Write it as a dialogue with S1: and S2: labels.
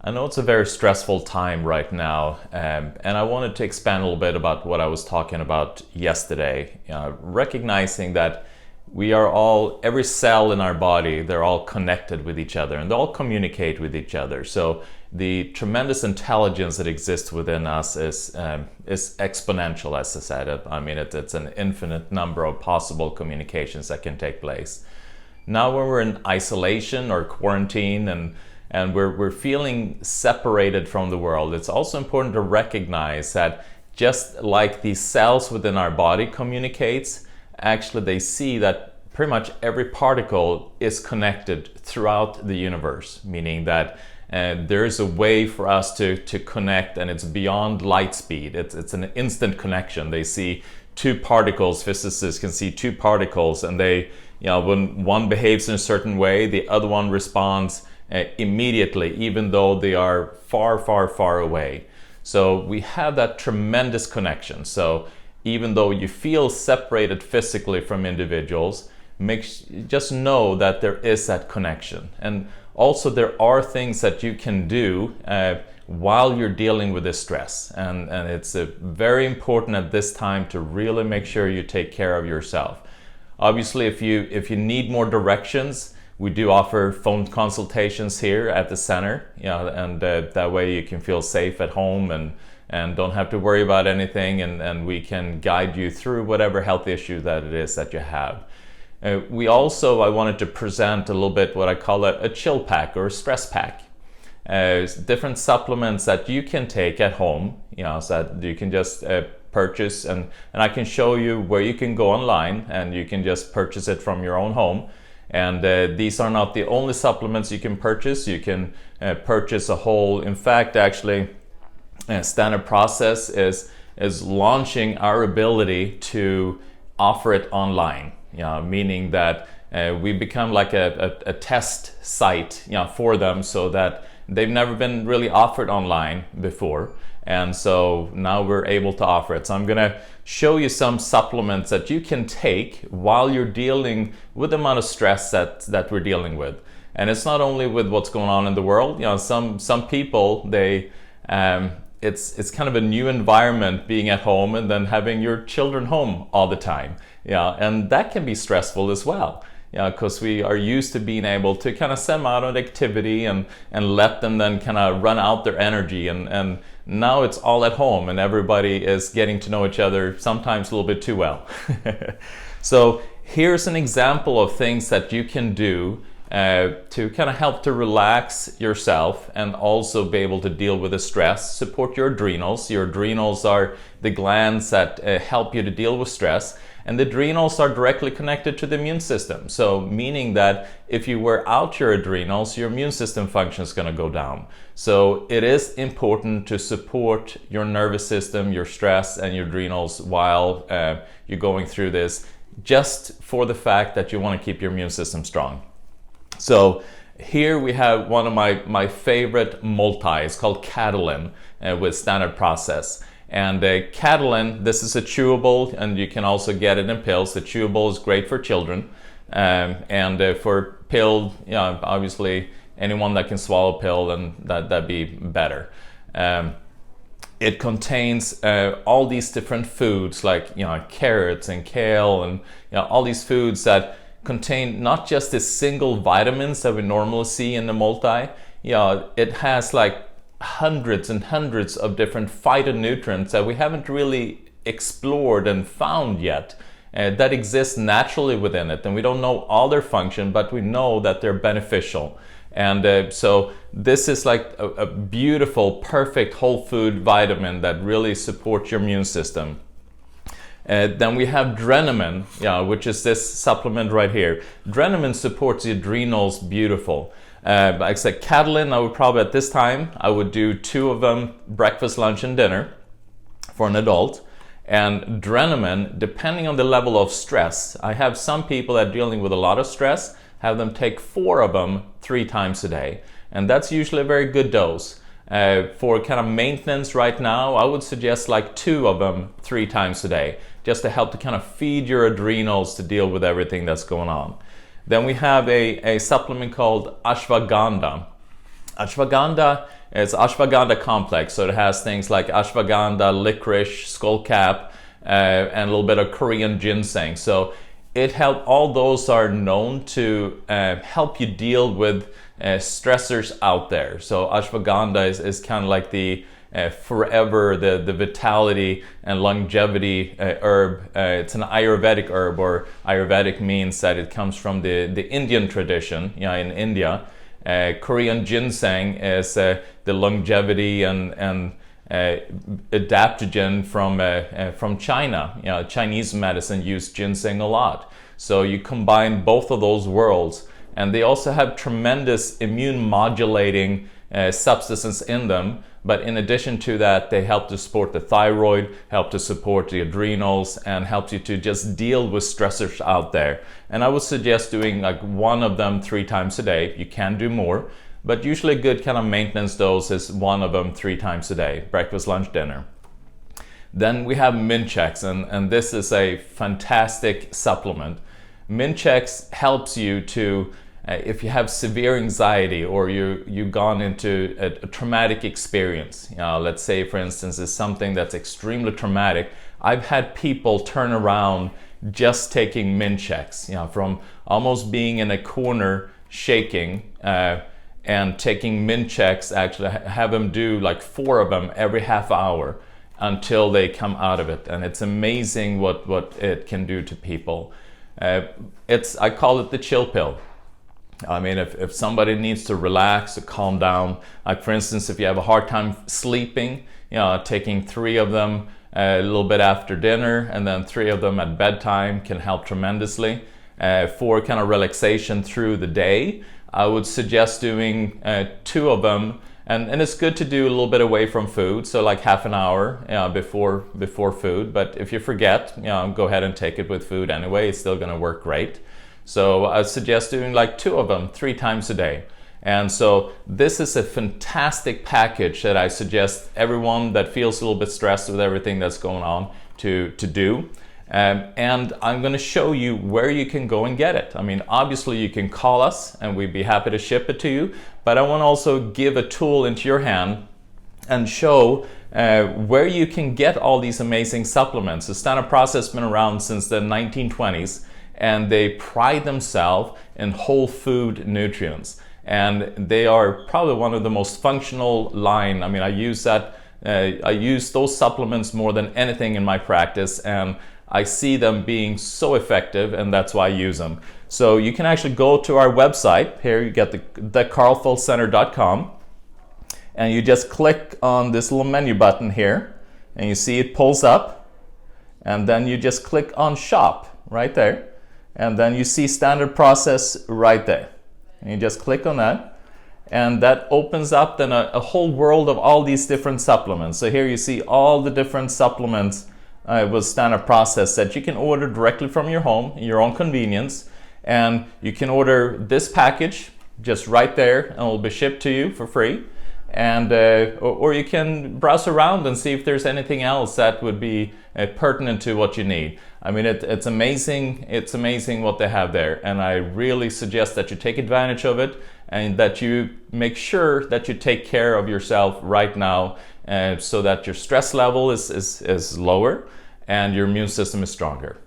S1: I know it's a very stressful time right now, and I wanted to expand a little bit about what I was talking about yesterday, recognizing that we are all, every cell in our body, they're all connected with each other and they all communicate with each other. So the tremendous intelligence that exists within us is exponential, as I said. I mean, it's an infinite number of possible communications that can take place. Now when we're in isolation or quarantine and we're feeling separated from the world, it's also important to recognize that just like these cells within our body communicates, actually they see that pretty much every particle is connected throughout the universe, meaning that there's a way for us to connect, and it's beyond light speed. It's an instant connection. They see two particles, physicists can see two particles, and they, when one behaves in a certain way, the other one responds immediately, even though they are far, far, far away. So we have that tremendous connection. So even though you feel separated physically from individuals, just know that there is that connection. And also there are things that you can do while you're dealing with this stress. And it's very important at this time to really make sure you take care of yourself. Obviously, if you need more directions, we do offer phone consultations here at the center, and that way you can feel safe at home and don't have to worry about anything, and we can guide you through whatever health issue that it is that you have. I wanted to present a little bit what I call a chill pack or a stress pack. Different supplements that you can take at home, so that you can just purchase, and I can show you where you can go online and you can just purchase it from your own home. And these are not the only supplements you can purchase. You can purchase a whole, in fact, actually, Standard Process is launching our ability to offer it online, meaning that we become like a test site, for them, so that they've never been really offered online before. And so now we're able to offer it. So I'm gonna show you some supplements that you can take while you're dealing with the amount of stress that we're dealing with. And it's not only with what's going on in the world. Some people, it's kind of a new environment being at home and then having your children home all the time. And that can be stressful as well. Because we are used to being able to kind of send them out on activity and let them then kind of run out their energy, and now it's all at home and everybody is getting to know each other sometimes a little bit too well. So here's an example of things that you can do to kind of help to relax yourself and also be able to deal with the stress, support your adrenals. Your adrenals are the glands that help you to deal with stress. And the adrenals are directly connected to the immune system. So meaning that if you wear out your adrenals, your immune system function is going to go down. So it is important to support your nervous system, your stress, and your adrenals while you're going through this, just for the fact that you want to keep your immune system strong. So here we have one of my favorite multi. It's called Catalan with Standard Process. And Catalan, this is a chewable, and you can also get it in pills. The chewable is great for children, and for pill, obviously anyone that can swallow a pill, then that'd be better. It contains all these different foods like carrots and kale and all these foods that contain not just the single vitamins that we normally see in the multi. It has like hundreds and hundreds of different phytonutrients that we haven't really explored and found yet that exist naturally within it, and we don't know all their function, but we know that they're beneficial. And so this is like a beautiful, perfect whole food vitamin that really supports your immune system. Then we have Drennan, which is this supplement right here. Drennan supports the adrenals beautiful. Like I said, Catalan, I would probably at this time, I would do 2 of them, breakfast, lunch, and dinner for an adult. And Drennan, depending on the level of stress, I have some people that are dealing with a lot of stress, have them take 4 of them 3 times a day. And that's usually a very good dose. For kind of maintenance right now, I would suggest like 2 of them 3 times a day, just to help to kind of feed your adrenals to deal with everything that's going on. Then we have a supplement called ashwagandha. Ashwagandha It's ashwagandha complex, so it has things like ashwagandha, licorice, skullcap, and a little bit of Korean ginseng. So all those are known to help you deal with stressors out there. So ashwagandha is kind of like the forever, the vitality and longevity herb. It's an Ayurvedic herb, or Ayurvedic means that it comes from the Indian tradition, in India. Korean ginseng is the longevity and adaptogen from China. Chinese medicine use ginseng a lot. So you combine both of those worlds, and they also have tremendous immune modulating substances in them. But in addition to that, they help to support the thyroid, help to support the adrenals, and helps you to just deal with stressors out there. And I would suggest doing like one of them 3 times a day. You can do more, but usually a good kind of maintenance dose is one of them 3 times a day: breakfast, lunch, dinner. Then we have MinChecks, and this is a fantastic supplement. MinChecks helps you to if you have severe anxiety, or you've gone into a traumatic experience, let's say for instance it's something that's extremely traumatic. I've had people turn around just taking MinChecks, from almost being in a corner shaking, and taking MinChecks, actually have them do like 4 of them every half hour until they come out of it. And it's amazing what it can do to people. I call it the chill pill. I mean, if somebody needs to relax, to calm down, like for instance, if you have a hard time sleeping, taking 3 of them a little bit after dinner and then 3 of them at bedtime can help tremendously. For kind of relaxation through the day, I would suggest doing 2 of them, and it's good to do a little bit away from food, so like half an hour before food. But if you forget, go ahead and take it with food anyway. It's still going to work great. So I suggest doing like 2 of them 3 times a day. And so this is a fantastic package that I suggest everyone that feels a little bit stressed with everything that's going on to do. And I'm going to show you where you can go and get it. I mean, obviously you can call us and we'd be happy to ship it to you, but I want to also give a tool into your hand and show where you can get all these amazing supplements. The standard process has been around since the 1920s. And they pride themselves in whole food nutrients, and they are probably one of the most functional line. I mean, I use those supplements more than anything in my practice, and I see them being so effective, and that's why I use them. So you can actually go to our website. Here you get the Karlfeldtcenter.com, and you just click on this little menu button here, and you see it pulls up, and then you just click on shop right there. And then you see standard process right there. And you just click on that. And that opens up then a whole world of all these different supplements. So here you see all the different supplements with standard process that you can order directly from your home, in your own convenience. And you can order this package just right there, and it will be shipped to you for free. And or you can browse around and see if there's anything else that would be pertinent to what you need. I mean, it's amazing. It's amazing what they have there, and I really suggest that you take advantage of it and that you make sure that you take care of yourself right now, so that your stress level is lower and your immune system is stronger.